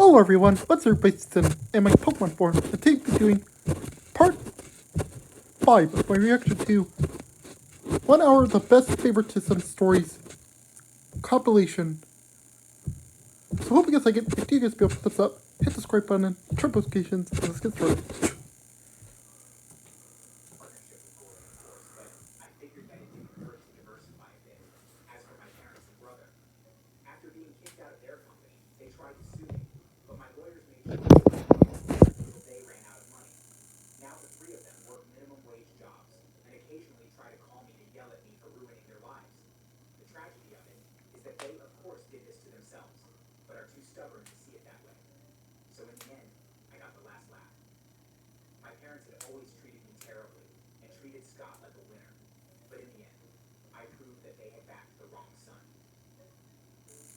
Hello everyone, what's favoritism in my Pokemon form? Today we're doing part 5 of my reaction to 1 hour of the best favoritism stories compilation. So hope you guys like it. If you guys feel thumbs up, hit the subscribe button, turn notifications, and let's get started.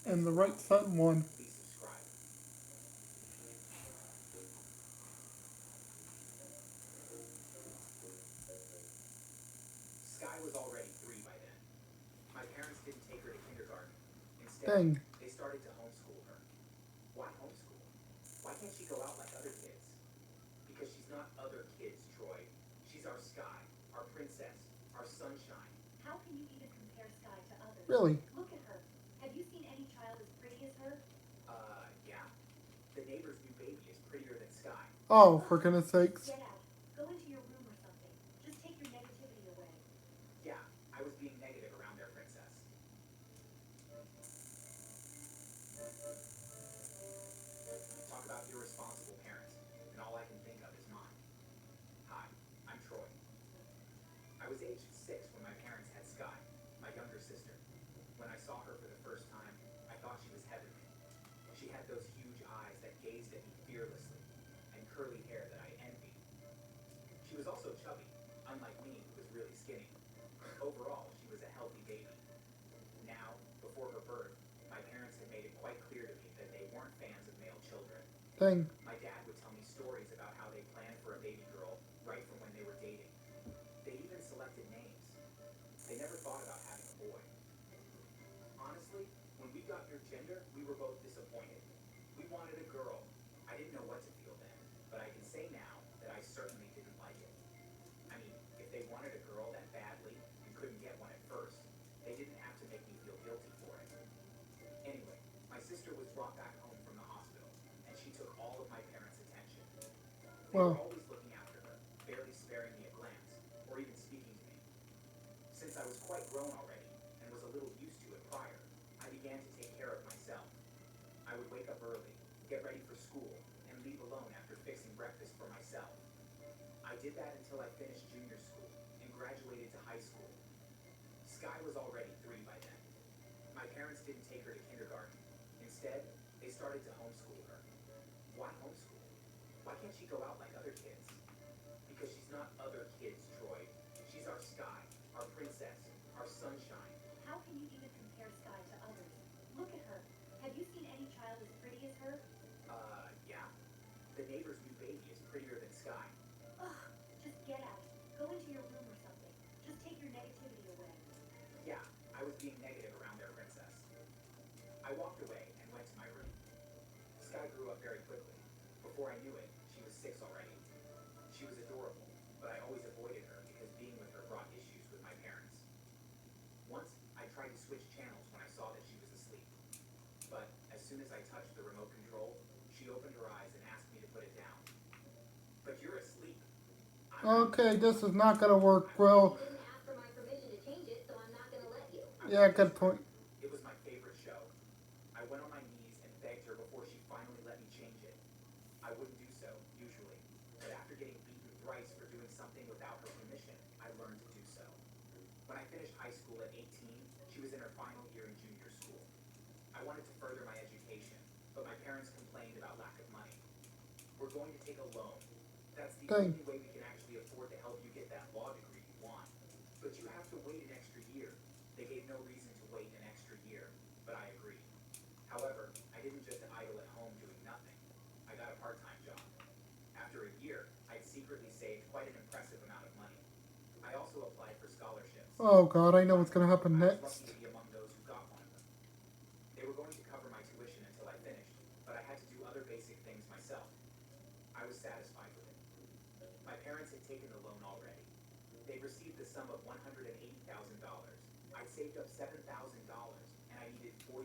And the right son won. Dang. Really? Look at her. Have you seen any child as pretty as her? Yeah. The neighbor's new baby is prettier than Sky. Oh, for goodness sakes. Get out. Go into your room or something. Just take your negativity away. Yeah, I was being negative around their princess. Talk about irresponsible parents, and all I can think of is mine. Hi, I'm Troy. I was age 6 when my parents had Sky, my younger sister. When I saw her for the first time, I thought she was heavenly. She had those huge eyes that gazed at me fearlessly, and curly hair that I envied. She was also chubby, unlike me, who was really skinny. Overall, she was a healthy baby. Now, before her birth, my parents had made it quite clear to me that they weren't fans of male children. Dang. My dad would tell me stories about how they planned for a baby girl right from when they were dating. They even selected names. They never thought about having a boy. Honestly, when we got your gender, we were both disappointed. We wanted a girl. I didn't know what to feel then, but I can say now that I certainly didn't like it. I mean, if they wanted a girl that badly and couldn't get one at first, they didn't have to make me feel guilty for it. Anyway, my sister was brought back home from the hospital, and she took all of my parents' attention. They were Well, always looking after her, barely sparing me a glance, or even speaking to me. Since I was quite grown already, and was a little used to it prior, I began to take care of myself. I would wake up early, get ready for school, and leave alone after fixing breakfast for myself. I did that until I finished junior school and graduated to high school. Sky was already 3 by then. My parents didn't take her to kindergarten. Instead, they started to homeschool her. Why homeschool? Why can't she go out like other kids? Because she's not other kids, Troy. She's our Sky, our princess, our sunshine. How can you even compare Sky to others? Look at her. Have you seen any child as pretty as her? Yeah. The neighbor's new baby is prettier than Sky. Ugh. Just get out. Go into your room or something. Just take your negativity away. Yeah, I was being negative around their princess. I walked away and went to my room. Sky grew up very quickly. Before I knew it, she was 6 already. She was adorable, but I always avoided her because being with her brought issues with my parents. Once, I tried to switch channels when I saw that she was asleep. But as soon as I touched the remote control, she opened her eyes and asked me to put it down. But you're asleep. okay, this is not gonna work well. You didn't ask for my permission to change it, so I'm not gonna let you. Yeah, good point. It was my favorite show. I went on my knees and begged her before she finally let me change it. I wouldn't do so, usually, but after getting beaten thrice for doing something without her permission, I learned to do so. When I finished high school at 18, she was in her final year in junior school. I wanted to further my education, but my parents complained about lack of money. We're going to take a loan. That's the Dang. only way we can actually afford to help you get that law degree you want. But you have to wait an extra year. They gave no reason to wait an extra year, but I agreed. However, I didn't just idle at home doing nothing. I got a part-time job. After a year, I'd secretly saved quite an impressive amount of money. I also applied for scholarships. Oh god, I know what's gonna happen I was next. lucky to be among those who got one of them. They were going to cover my tuition until I finished, but I had to do other basic taken the loan already. They'd received the sum of $180,000. I'd saved up $7,000, and I needed $43,000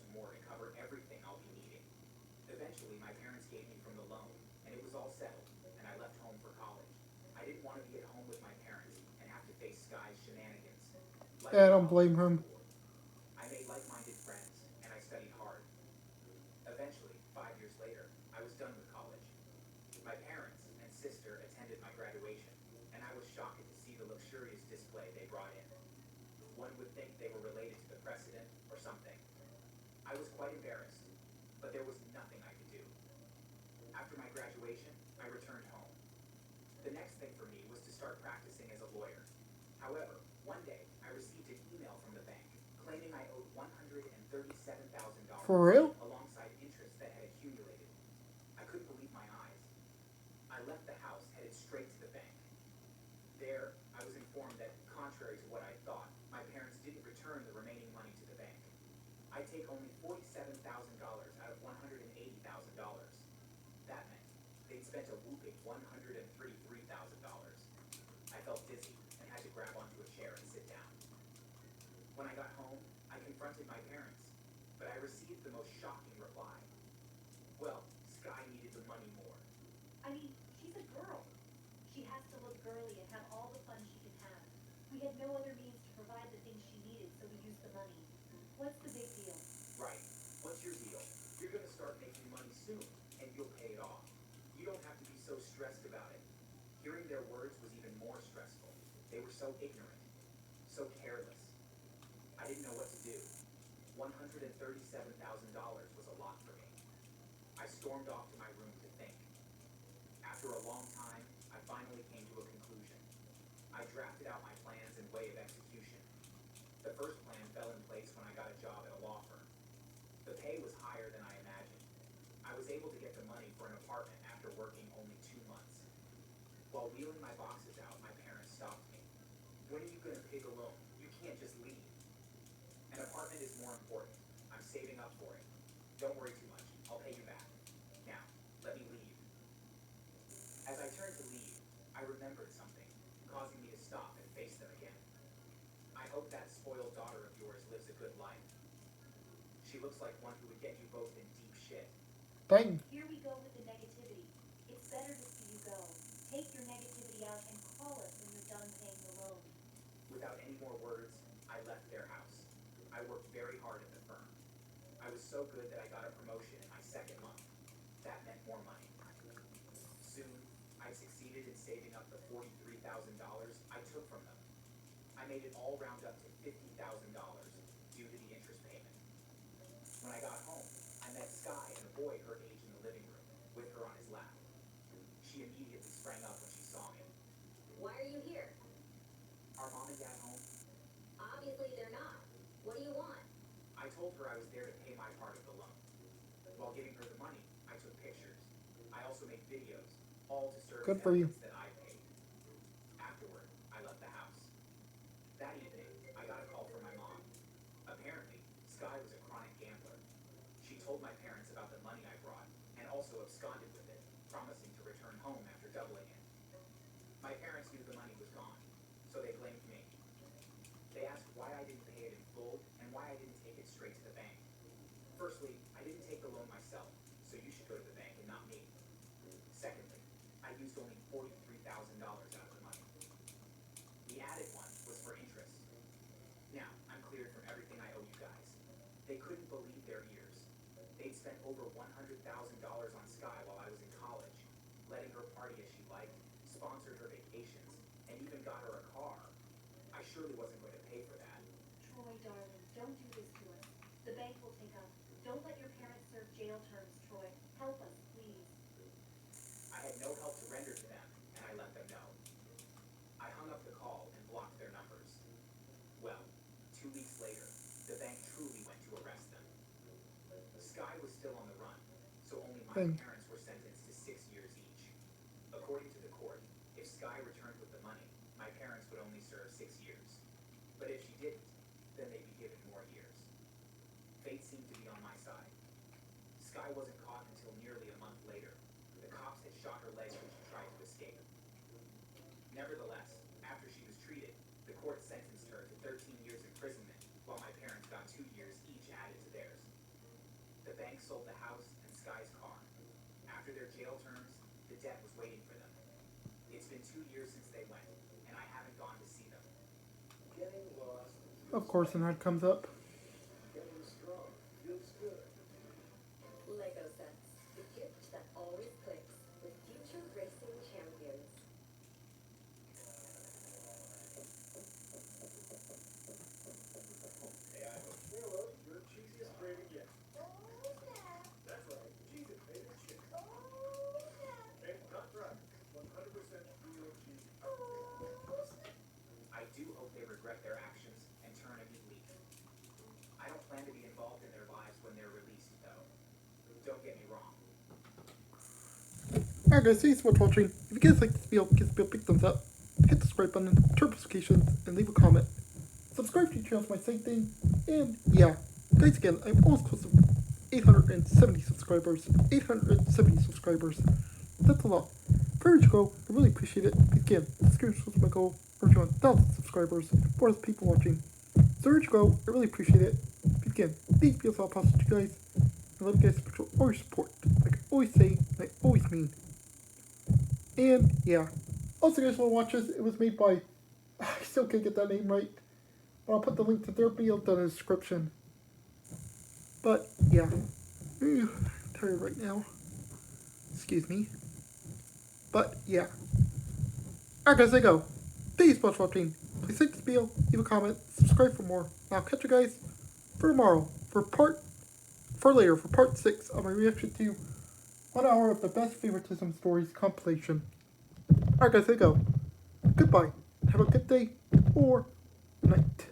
more to cover everything I'll be needing. Eventually, my parents gave me from the loan, and it was all settled, and I left home for college. I didn't want to be at home with my parents and have to face Sky's shenanigans. Yeah, I don't blame him. I made like-minded friends, and I studied hard. Eventually, 5 years later, I was done with college. My parents and sister attended my graduation, and I was shocked to see the luxurious display they brought in. One would think they were related to the president or something. I was quite embarrassed, but there was nothing I could do. After my graduation, I returned home. The next thing for me was to start practicing as a lawyer. However, one day, I received an email from the bank claiming I owed $137,000 For real? alongside interest that had accumulated. I couldn't believe my eyes. I left the house, headed straight to the bank. There, I was informed that, contrary to what I thought, my parents didn't return the remaining money to the bank. I'd take only $47,000 out of $180,000. That meant they'd spent a whooping $133,000. I felt dizzy and had to grab onto a chair and sit down. When I got home, I confronted my parents, but I received the most shocking reply. Well, Sky needed the money more. I mean, she's a girl. She has to look girly and have all the fun she can have. We had no other means to provide the things she needed, so we used the money. What's the big deal? Right. What's your deal? You're gonna start making money soon, and you'll pay it off. You don't have to be so stressed about it. Hearing their words was even more stressful. They were so ignorant, so careless. I didn't know what to do. $137,000 was a lot for me. I stormed off to my room to think. After a long time, I finally came to a conclusion. I drafted out my plans and way of execution. The first plan fell in place when I got a job at a law firm. The pay was higher than I imagined. I was able to get the money for an apartment after working only 2 months. While wheeling my boxes out, my parents stopped me. When are you going to pay the loan? You can't just leave. An apartment is more important. I'm saving up for it. Don't worry too much. I'll pay you back. Now, let me leave. As I turned to leave, I remembered something, causing me to stop and face them again. I hope that spoiled daughter of yours lives a good life. She looks like one who would get you both in deep shit. Dang. Here we go with the negativity. It's better to see you go. Take your negativity out and call us when you're done paying the loan. Without any more words, I left their house. I worked very hard at the firm. I was so good that I got a promotion in my second month. That meant more money. Soon, I succeeded in saving up the $43,000 I took from them. I made it all round up to $50,000 due to the interest payment. When I got home, I met Sky and a boy her age in the living room, with her on his lap. She immediately sprang up when she saw me. Why are you here? Are Mom and Dad home? Obviously they're not. What do you want? I told her I was there to pay my part of the loan. While giving her the money, I took pictures. I also made videos, all to serve Good as for you. evidence that I paid. Afterward, I left the house. That evening, I got a call from my mom. Apparently, Sky was a chronic gambler. She told my parents about the money I brought, and also absconded with it, promising to return home after doubling it. My parents knew the money was gone, so they blamed me. They asked why I didn't pay it in full, and why I didn't take it straight to the bank. Firstly, I didn't take the loan myself, so you should go to the bank and not me. Secondly, I used only $43,000 out of the money. The added one was for interest. Now, I'm cleared from everything I owe you guys. They couldn't believe their ears. They'd spent over $100,000 on Sky while I was in college, letting her party as she liked, sponsored her vacations, and even got her a car. I surely wasn't going to pay for that. Troy, darling, don't do this to us. The bank will take up. Don't let your parents serve jail terms, Troy. Help us, please. I had no help to render to them, and I let them know. I hung up the call and blocked their numbers. Well, 2 weeks later, the bank truly went to arrest them. Sky was still on the run, so only my Dang. parents were sentenced to 6 years each. According to the court, if Sky returned with the money, my parents would only serve 6 years. But if she didn't, then they'd be given more years. Fate seemed to be on my side. Sky wasn't caught until nearly a month later. The cops had shot her legs when she tried to escape. Nevertheless, after she was treated, the court sentenced her to 13 years imprisonment, while my parents got 2 years each added to theirs. The bank sold the house and Sky's car. After their jail terms, the debt was waiting for them. It's been 2 years since they went, and I haven't gone to see them. Getting lost. Of course, an ad comes up. Getting strong. Feels good. Lego sets, the gift that always clicks with future racing champions. Hey, I hope. Hello, your cheesiest craving yet. That's right. Cheez It made it chick. And not dry. 100% real cheese. I do hope they regret their actions and turn a new leaf. I don't plan to be involved in their lives when they're released, though. Don't get me wrong. Alright guys, thanks so much for watching. If you guys like this video, give this video a big thumbs up, hit the subscribe button, turn notifications, and leave a comment. Subscribe to the channel for my same thing, and yeah, guys again, I'm almost close to 870 subscribers. 870 subscribers. That's a lot. For you to go, I really appreciate it. Again, this was my goal, reaching 1,000 subscribers, and 4,000 people watching. So here you go, I really appreciate it. Again, these videos are possible to you guys. I love you guys for all your support. Like I always say, and I always mean. And yeah. Also, guys, want to watch this? It was made by. I still can't get that name right. But I'll put the link to their video down in the description. But yeah. Ooh, I'm tired right now. Excuse me. But yeah. Alright, guys, there you go. Thank you so much for watching. Please like this video, leave a comment, subscribe for more. And I'll catch you guys for tomorrow for part 6 of my reaction to 1 hour of the best favoritism stories compilation. Alright guys, there you go. Goodbye. Have a good day or night.